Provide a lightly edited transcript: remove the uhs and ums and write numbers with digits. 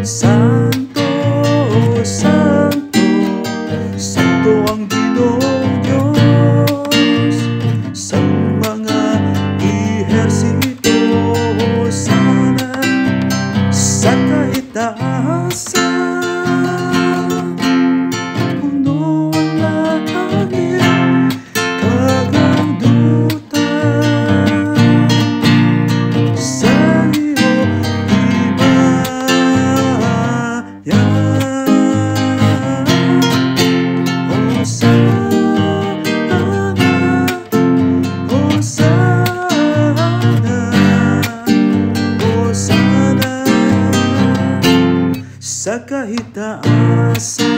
Santo, Santo, Santo ang Ginoong Diyos sa mga ehersito. Sana sa kaitaasan puno ang langit kagandutahan sa iyo ibayan. Hosana, Hosana, Hosana sa kahitaasan.